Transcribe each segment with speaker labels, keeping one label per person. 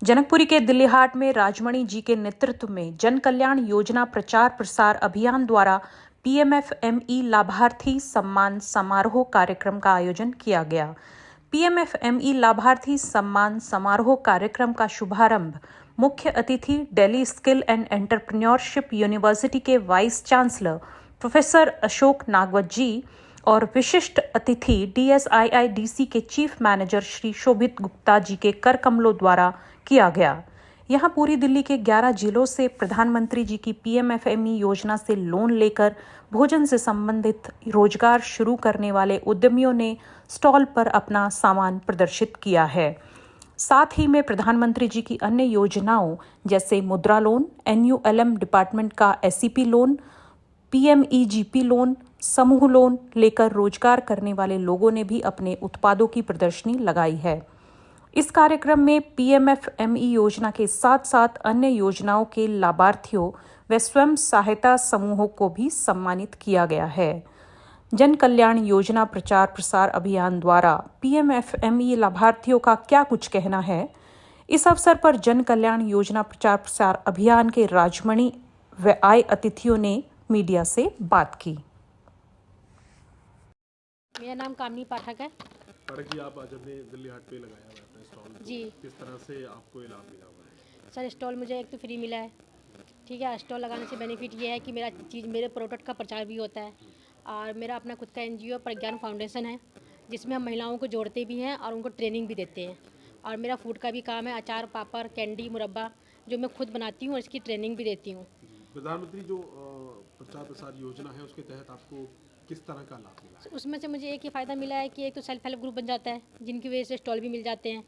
Speaker 1: जनकपुरी के दिल्ली हाट में राजमणि जी के नेतृत्व में जन कल्याण योजना प्रचार प्रसार अभियान द्वारा पीएमएफएमई लाभार्थी सम्मान समारोह कार्यक्रम का आयोजन किया गया। पीएमएफएमई लाभार्थी सम्मान समारोह कार्यक्रम का शुभारंभ मुख्य अतिथि Delhi skill and entrepreneurship university के वाइस चांसलर प्रोफेसर अशोक नागवत जी और विशिष्ट अतिथि डीएसआईआईडीसी के चीफ मैनेजर श्री शोभित गुप्ता जी के कर कमलों द्वारा किया गया। यहां पूरी दिल्ली के 11 जिलों से प्रधानमंत्री जी की पीएमएफएमई योजना से लोन लेकर भोजन से संबंधित रोजगार शुरू करने वाले उद्यमियों ने स्टॉल पर अपना सामान प्रदर्शित किया है। साथ ही में प्रधानमंत्री जी की अन्य योजनाओं जैसे मुद्रा लोन, एनयूएलएम डिपार्टमेंट का एसईपी लोन, पीएमईजीपी लोन, समूह लोन लेकर रोजगार करने वाले लोगों ने भी अपने उत्पादों की प्रदर्शनी लगाई है। इस कार्यक्रम में पीएमएफएमई योजना के साथ साथ अन्य योजनाओं के लाभार्थियों व स्वयं सहायता समूहों को भी सम्मानित किया गया है। जन कल्याण योजना प्रचार प्रसार अभियान द्वारा पीएमएफएमई लाभार्थियों का क्या कुछ कहना है, इस अवसर पर जन कल्याण योजना प्रचार प्रसार अभियान के राजमणि व आए अतिथियों ने मीडिया से बात की।
Speaker 2: मेरा नाम कामनी पाठक है।
Speaker 3: जी, आप आज अपने दिल्ली हाट पे लगाया हुआ है स्टॉल।
Speaker 2: जी,
Speaker 3: किस तरह से आपको ये लाभ मिला हुआ है?
Speaker 2: सर स्टॉल मुझे एक तो फ्री मिला है। ठीक है, स्टॉल लगाने से बेनिफिट ये है कि मेरे प्रोडक्ट का प्रचार भी होता है और मेरा अपना खुद का एनजीओ प्रज्ञान फाउंडेशन है जिसमें हम महिलाओं को जोड़ते भी हैं और उनको ट्रेनिंग भी देते हैं। और मेरा फूड का भी काम है, अचार, पापड़, कैंडी, मुरब्बा जो मैं खुद बनाती हूँ और इसकी ट्रेनिंग भी देती हूँ।
Speaker 3: प्रधानमंत्री जो प्रचार प्रसार योजना है उसके तहत आपको किस तरह का लाभ मिला है?
Speaker 2: उसमें से मुझे एक ही फ़ायदा मिला है कि एक तो सेल्फ हेल्प ग्रुप बन जाता है जिनकी वजह से स्टॉल भी मिल जाते हैं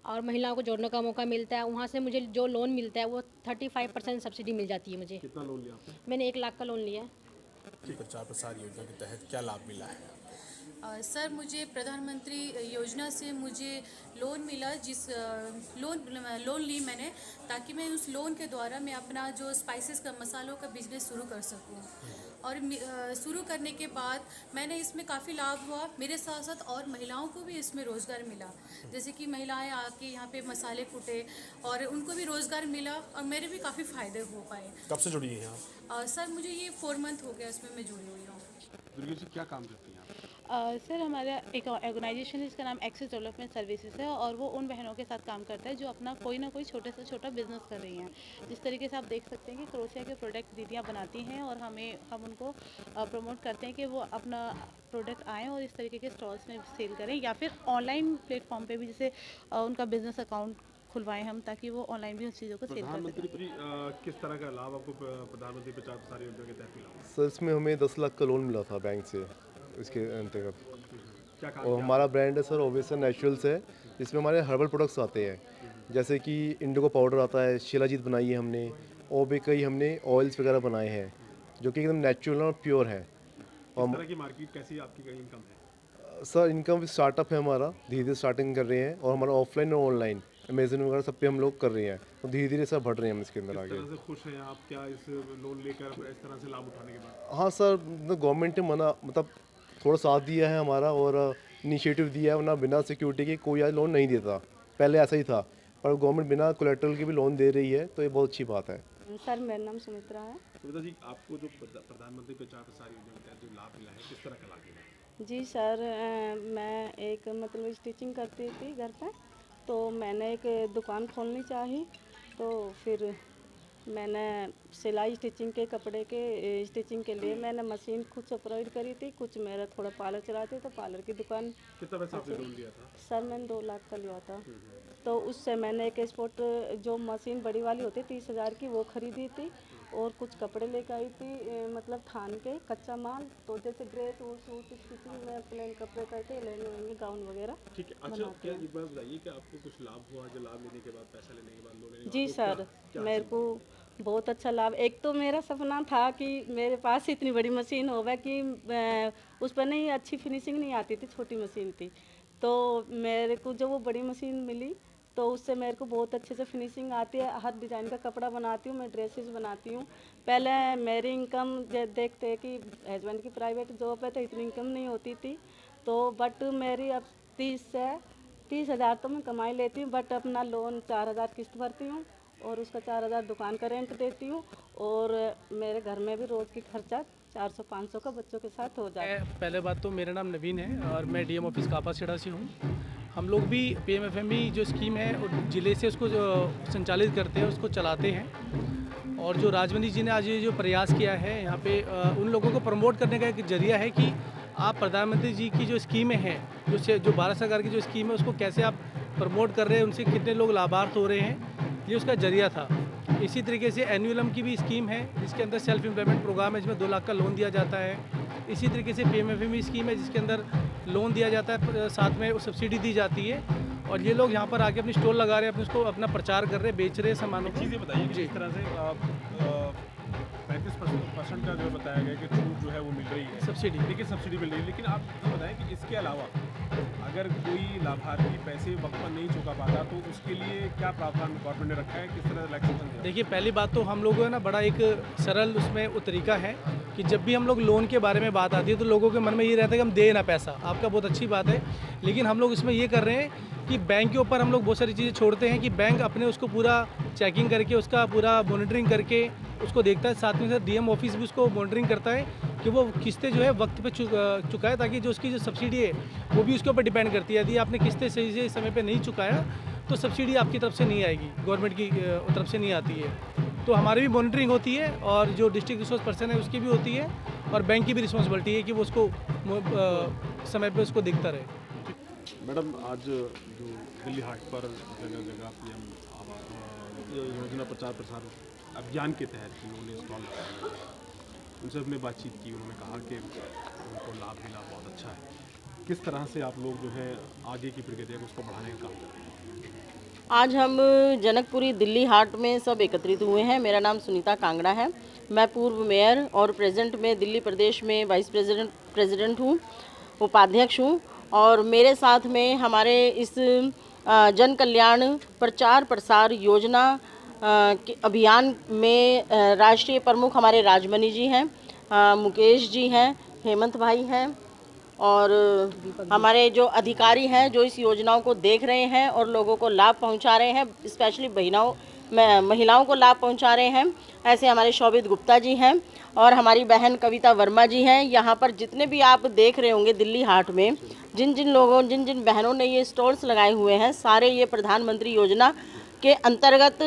Speaker 2: और महिलाओं को जोड़ने का मौका मिलता है। वहाँ से मुझे जो लोन मिलता है वो 35% सब्सिडी मिल जाती है मुझे।
Speaker 3: कितना लोन लिया आपने?
Speaker 2: मैंने 1 लाख का लोन लिया है।
Speaker 3: प्रचार प्रसार योजना के तहत क्या लाभ मिला है?
Speaker 4: सर मुझे प्रधानमंत्री योजना से मुझे लोन मिला, लोन ली मैंने ताकि मैं उस लोन के द्वारा मैं अपना जो स्पाइसेस का मसालों का बिजनेस शुरू कर सकूं। और शुरू करने के बाद मैंने इसमें काफ़ी लाभ हुआ, मेरे साथ साथ और महिलाओं को भी इसमें रोज़गार मिला। जैसे कि महिलाएं आके यहाँ पे मसाले कूटे और उनको भी रोज़गार मिला और मेरे भी काफ़ी फ़ायदे हो पाए।
Speaker 3: कब से जुड़ी हैं आप?
Speaker 4: सर मुझे ये 4 मंथ हो गया इसमें मैं जुड़ी हुई हूँ।
Speaker 3: दुर्गा जी क्या काम करती हैं आप?
Speaker 5: सर हमारा एक ऑर्गेनाइजेशन है जिसका नाम एक्सेस डेवलपमेंट सर्विसेज है और वो उन बहनों के साथ काम करता है जो अपना कोई ना कोई छोटे से छोटा बिजनेस कर रही हैं। जिस तरीके से आप देख सकते हैं कि क्रोशिया के प्रोडक्ट दीदियाँ बनाती हैं और हम उनको प्रमोट करते हैं कि वो अपना प्रोडक्ट आएँ और इस तरीके के स्टॉल्स में सेल करें या फिर ऑनलाइन प्लेटफॉर्म पे भी जैसे उनका बिजनेस अकाउंट खुलवाएं हम ताकि वो ऑनलाइन भी उन चीज़ों को सेल कर सकें।
Speaker 3: किस तरह का लाभ आपको प्रधानमंत्री प्रचार प्रसार योजना के तहत मिला?
Speaker 6: सर इसमें हमें 10 लाख का लोन मिला था बैंक से इसके अंतर्गत।
Speaker 3: क्या काम
Speaker 6: और हमारा ब्रांड है सर ओवेसन नेचुरल्स है, जिसमें हमारे हर्बल प्रोडक्ट्स आते हैं जैसे कि इंडिगो पाउडर आता है, शिलाजीत बनाई है हमने और भी कई हमने ऑयल्स वगैरह बनाए हैं जो कि एकदम नेचुरल और प्योर है।
Speaker 3: और तरह की मार्केट कैसी आपकी इनकम है?
Speaker 6: सर इनकम स्टार्टअप है हमारा, धीरे धीरे स्टार्टिंग कर रहे हैं और हमारा ऑफलाइन और ऑनलाइन अमेजन वगैरह सब पे हम लोग कर रहे हैं तो धीरे धीरे सब बढ़ रहे हैं हम इसके अंदर आगे।
Speaker 3: किस तरह से खुश हैं आप क्या इस लोन लेकर इस तरह से लाभ उठाने के बाद?
Speaker 6: हाँ सर, गवर्नमेंट ने थोड़ा साथ दिया है हमारा और इनिशिएटिव दिया है, वरना बिना सिक्योरिटी के कोई आज लोन नहीं देता। पहले ऐसा ही था पर गवर्नमेंट बिना कोलेट्रल के भी लोन दे रही है तो ये बहुत अच्छी बात है।
Speaker 7: सर मेरा नाम सुमित्रा है।
Speaker 3: सुमित्रा जी, आपको जो प्रधानमंत्री प्रचार प्रसार योजना के तहत जो लाभ मिला है किस तरह का लाभ मिला है?
Speaker 7: जी सर, मैं एक मतलब स्टिचिंग करती थी घर पे, तो मैंने एक दुकान खोलनी चाहिए तो फिर मैंने सिलाई स्टिचिंग के कपड़े के स्टिचिंग के लिए मैंने मशीन खुद से प्रोवाइड करी थी। कुछ मेरा थोड़ा पार्लर चलाते तो पार्लर की दुकान।
Speaker 3: कितना पैसा आपने लोन लिया था?
Speaker 7: सर मैंने 2 लाख का लिया था। तो उससे मैंने एक स्पोर्ट जो मशीन बड़ी वाली होती 30,000 की वो खरीदी थी और कुछ कपड़े लेकर आई थी, मतलब थान के कच्चा माल, तो जैसे ड्रेस और सूट स्टिचिंग में प्लेन कपड़े करके लेने गाउन वगैरह।
Speaker 3: ठीक है, अच्छा क्या एक बात बताइए कि आपको कुछ लाभ हुआ जो लाभ लेने के बाद, पैसा लेने के बाद, लोन लेने के बाद?
Speaker 7: जी सर, मेरे को बहुत अच्छा लाभ। एक तो मेरा सपना था कि मेरे पास इतनी बड़ी मशीन होवे कि उस पर नहीं अच्छी फिनिशिंग नहीं आती थी, छोटी मशीन थी, तो मेरे को जब वो बड़ी मशीन मिली तो उससे मेरे को बहुत अच्छे से फिनिशिंग आती है। हर डिज़ाइन का कपड़ा बनाती हूँ मैं, ड्रेसेस बनाती हूँ। पहले मेरी इनकम देखते कि हस्बैंड की प्राइवेट जॉब है तो इतनी इनकम नहीं होती थी, तो बट मेरी अब 30 से 30,000 तो मैं कमाई लेती हूँ, बट अपना लोन 4,000 किस्त भरती हूँ और उसका 4,000 दुकान का रेंट देती हूँ और मेरे घर में भी रोज़ की खर्चा 400-500 का बच्चों के साथ हो जाता है।
Speaker 8: पहले बात तो मेरा नाम नवीन है और मैं डीएम ऑफिस कापासीड़ा से हूँ। हम लोग भी पीएमएफएमई जो स्कीम है ज़िले से उसको जो संचालित करते हैं, उसको चलाते हैं। और जो राजमनी जी ने आज ये जो प्रयास किया है यहाँ पे उन लोगों को प्रमोट करने का एक जरिया है कि आप प्रधानमंत्री जी की जो स्कीमें हैं, जो भारत सरकार की जो स्कीम है, उसको कैसे आप प्रमोट कर रहे हैं, उनसे कितने लोग लाभार्थ हो रहे हैं, ये उसका जरिया था। इसी तरीके से एनुअलम की भी स्कीम है जिसके अंदर सेल्फ एम्प्लॉयमेंट प्रोग्राम है जिसमें 2 लाख का लोन दिया जाता है। इसी तरीके से पीएमएफएमई स्कीम है जिसके अंदर लोन दिया जाता है, साथ में सब्सिडी दी जाती है। और ये लोग यहाँ पर आके अपनी स्टॉल लगा रहे हैं, उसको अपना प्रचार कर रहे हैं, बेच रहे हैं सामानों को।
Speaker 3: चीज़ें बताइए जिस तरह से 35% का जो बताया गया कि छूट जो है वो मिल रही है,
Speaker 8: सब्सिडी।
Speaker 3: देखिए सब्सिडी मिल रही है, लेकिन आप ये बताएं कि इसके अलावा अगर कोई लाभार्थी पैसे वक्त पर नहीं चुका पाता तो उसके लिए क्या प्रावधान गवर्नमेंट ने रखा है, किस तरह रिलैक्सेशन है?
Speaker 8: देखिए, पहली बात तो हम लोगों है ना, बड़ा एक सरल उसमें वो तरीका है कि जब भी हम लोग लोन के बारे में बात आती है तो लोगों के मन में ये रहता है कि हम दे ना पैसा। आपका बहुत अच्छी बात है, लेकिन हम लोग इसमें ये कर रहे हैं कि बैंक के ऊपर हम लोग बहुत सारी चीज़ें छोड़ते हैं कि बैंक अपने उसको पूरा चेकिंग करके, उसका पूरा मॉनिटरिंग करके उसको देखता है। साथ में साथ डीएम ऑफिस भी उसको मॉनिटरिंग करता है कि वो किस्तें जो है वक्त पे चुकाए, ताकि जो उसकी जो सब्सिडी है वो भी उसके ऊपर डिपेंड करती है। यदि आपने किस्तें सही से समय पे नहीं चुकाया तो सब्सिडी आपकी तरफ से नहीं आएगी, गवर्नमेंट की तरफ से नहीं आती है। तो हमारी भी मॉनिटरिंग होती है और जो डिस्ट्रिक्ट रिसोर्स पर्सन है उसकी भी होती है और बैंक की भी रिस्पॉन्सिबिलिटी है कि वो उसको समय पर उसको देखता रहे।
Speaker 3: मैडम, आज जो दिल्ली हाट पर जगह जगह पीएम योजना प्रचार प्रसार अभियान के तहत उन्होंने स्टॉल लगाया, उनसे हमने बातचीत की, उन्होंने कहा कि उनको लाभ मिला, बहुत अच्छा है। किस तरह से आप लोग जो है आगे की प्रक्रिया को उसको बढ़ाने का काम कर रहे हैं?
Speaker 9: आज हम जनकपुरी दिल्ली हाट में सब एकत्रित हुए हैं। मेरा नाम सुनीता कांगड़ा है। मैं पूर्व मेयर और प्रेजेंट में दिल्ली प्रदेश में वाइस प्रेसिडेंट हूँ, उपाध्यक्ष हूँ। और मेरे साथ में हमारे इस जन कल्याण प्रचार प्रसार योजना के अभियान में राष्ट्रीय प्रमुख हमारे राजमनी जी हैं, मुकेश जी हैं, हेमंत भाई हैं और हमारे जो अधिकारी हैं जो इस योजनाओं को देख रहे हैं और लोगों को लाभ पहुंचा रहे हैं, स्पेशली महिलाओं को लाभ पहुंचा रहे हैं। ऐसे हमारे शोभित गुप्ता जी हैं और हमारी बहन कविता वर्मा जी हैं। यहाँ पर जितने भी आप देख रहे होंगे दिल्ली हाट में, जिन जिन बहनों ने ये स्टॉल्स लगाए हुए हैं, सारे ये प्रधानमंत्री योजना के अंतर्गत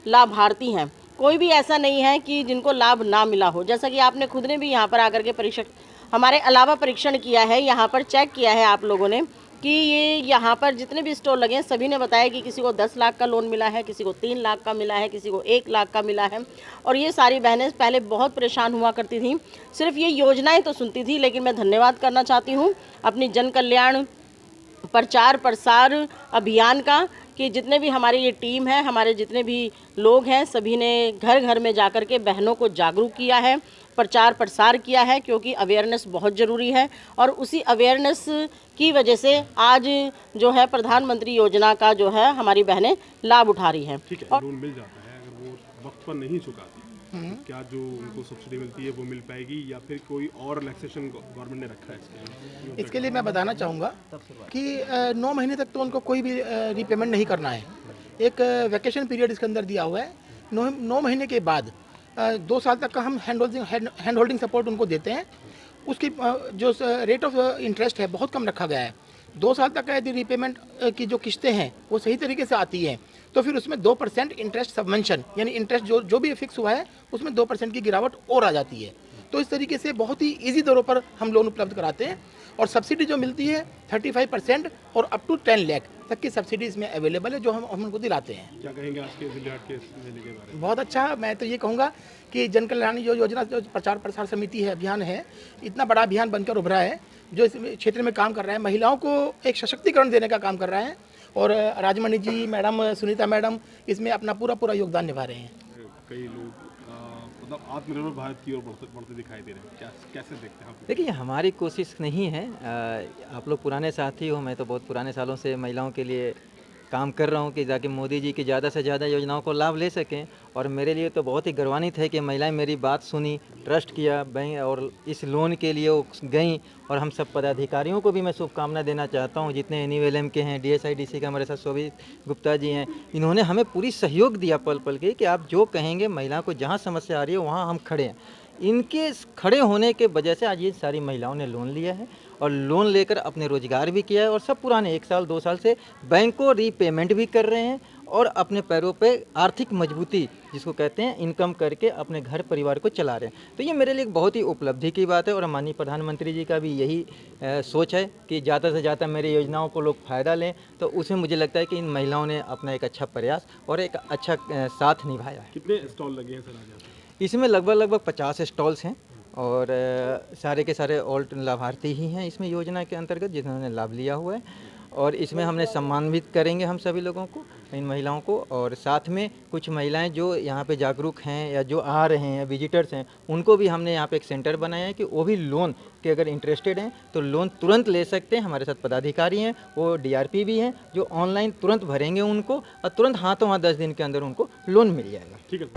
Speaker 9: लाभार्थी हैं। कोई भी ऐसा नहीं है कि जिनको लाभ ना मिला हो। जैसा कि आपने खुद ने भी यहाँ पर आकर के हमारे अलावा परीक्षण किया है, यहाँ पर चेक किया है आप लोगों ने कि ये यहाँ पर जितने भी स्टॉल लगे हैं सभी ने बताया कि किसी को 10 लाख का लोन मिला है, किसी को 3 लाख का मिला है, किसी को 1 लाख का मिला है। और ये सारी बहनें पहले बहुत परेशान हुआ करती थीं, सिर्फ ये योजनाएं तो सुनती थी। लेकिन मैं धन्यवाद करना चाहती हूँ अपनी जन कल्याण प्रचार प्रसार अभियान का कि जितने भी हमारी ये टीम है, हमारे जितने भी लोग हैं, सभी ने घर घर में जाकर के बहनों को जागरूक किया है, प्रचार प्रसार किया है, क्योंकि अवेयरनेस बहुत ज़रूरी है। और उसी अवेयरनेस की वजह से आज जो है प्रधानमंत्री योजना का जो है हमारी बहनें लाभ उठा रही हैं।
Speaker 3: ठीक है, लोन मिल जाता है, अगर वो वक्त पर नहीं चुकाती तो क्या जो उनको सब्सिडी मिलती है वो मिल पाएगी या फिर कोई और रिलैक्सेशन गवर्नमेंट ने रखा है
Speaker 10: इसके लिए मैं बताना चाहूँगा कि 9 महीने तक तो उनको कोई भी रीपेमेंट नहीं करना है। एक वैकेशन पीरियड इसके अंदर दिया हुआ है। 9 महीने के बाद 2 साल तक का हम हैंड होल्डिंग सपोर्ट उनको देते हैं। उसकी जो रेट ऑफ इंटरेस्ट है बहुत कम रखा गया है। 2 साल तक का यदि रीपेमेंट की जो किस्तें हैं वो सही तरीके से आती हैं तो फिर उसमें 2% इंटरेस्ट सबवेंशन, यानी इंटरेस्ट जो भी फिक्स हुआ है उसमें 2% की गिरावट और आ जाती है। तो इस तरीके से बहुत ही इजी दरों पर हम लोन उपलब्ध कराते हैं। और सब्सिडी जो मिलती है 35% और अप टू 10 लाख तक की सब्सिडी इसमें अवेलेबल है, जो हम उनको दिलाते हैं।
Speaker 3: क्या कहेंगे आज के दिल्ली हाट के मेले के बारे में?
Speaker 10: बहुत अच्छा। मैं तो ये कहूँगा कि जन कल्याण योजना जो प्रचार प्रसार समिति है, अभियान है, इतना बड़ा अभियान बनकर उभरा है जो इस क्षेत्र में काम कर रहा है, महिलाओं को एक सशक्तिकरण देने का काम कर रहा है। और राजमणि जी मैडम, सुनीता मैडम इसमें अपना पूरा योगदान निभा रहे हैं।
Speaker 3: कई लोग मतलब आत्मनिर्भर भारत की ओर बढ़ते दिखाई दे रहे हैं, कैसे देखते हैं आप?
Speaker 11: देखिए, हमारी कोशिश नहीं है, आप लोग पुराने साथी हो, मैं तो बहुत पुराने सालों से महिलाओं के लिए काम कर रहा हूँ कि ताकि मोदी जी की ज़्यादा से ज़्यादा योजनाओं को लाभ ले सकें। और मेरे लिए तो बहुत ही गौरवान्वित है कि महिलाएं मेरी बात सुनी, ट्रस्ट किया बैंक और इस लोन के लिए वो गईं। और हम सब पदाधिकारियों को भी मैं शुभकामना देना चाहता हूँ, जितने NULM के हैं, DSIDC का हमारे साथ शोभित गुप्ता जी हैं, इन्होंने हमें पूरी सहयोग दिया पल पल के कि आप जो कहेंगे महिला को जहाँ समस्या आ रही है वहाँ हम खड़े हैं। इनके खड़े होने के वजह से आज ये सारी महिलाओं ने लोन लिया है और लोन लेकर अपने रोजगार भी किया है और सब पुराने 1 साल 2 साल से बैंक को रीपेमेंट भी कर रहे हैं और अपने पैरों पे आर्थिक मजबूती जिसको कहते हैं इनकम करके अपने घर परिवार को चला रहे हैं। तो ये मेरे लिए एक बहुत ही उपलब्धि की बात है और माननीय प्रधानमंत्री जी का भी यही सोच है कि ज़्यादा से ज़्यादा मेरी योजनाओं को लोग फ़ायदा लें। तो उसमें मुझे लगता है कि इन महिलाओं ने अपना एक अच्छा प्रयास और एक अच्छा साथ निभाया है।
Speaker 3: कितने स्टॉल लगे हैं सर आज?
Speaker 11: इसमें लगभग 50 स्टॉल्स हैं और सारे के सारे ऑल्ट लाभार्थी ही हैं इसमें योजना के अंतर्गत जिन्होंने लाभ लिया हुआ है। और इसमें हमने सम्मानित करेंगे हम सभी लोगों को, इन महिलाओं को। और साथ में कुछ महिलाएं जो यहाँ पे जागरूक हैं या जो आ रहे हैं विजिटर्स हैं, उनको भी हमने यहाँ पे एक सेंटर बनाया है कि वो भी लोन के अगर इंटरेस्टेड हैं तो लोन तुरंत ले सकते हैं। हमारे साथ पदाधिकारी हैं, वो DRP भी हैं जो ऑनलाइन तुरंत भरेंगे उनको और तुरंत हाथों हाथ 10 दिन के अंदर उनको लोन मिल जाएगा।
Speaker 3: ठीक है।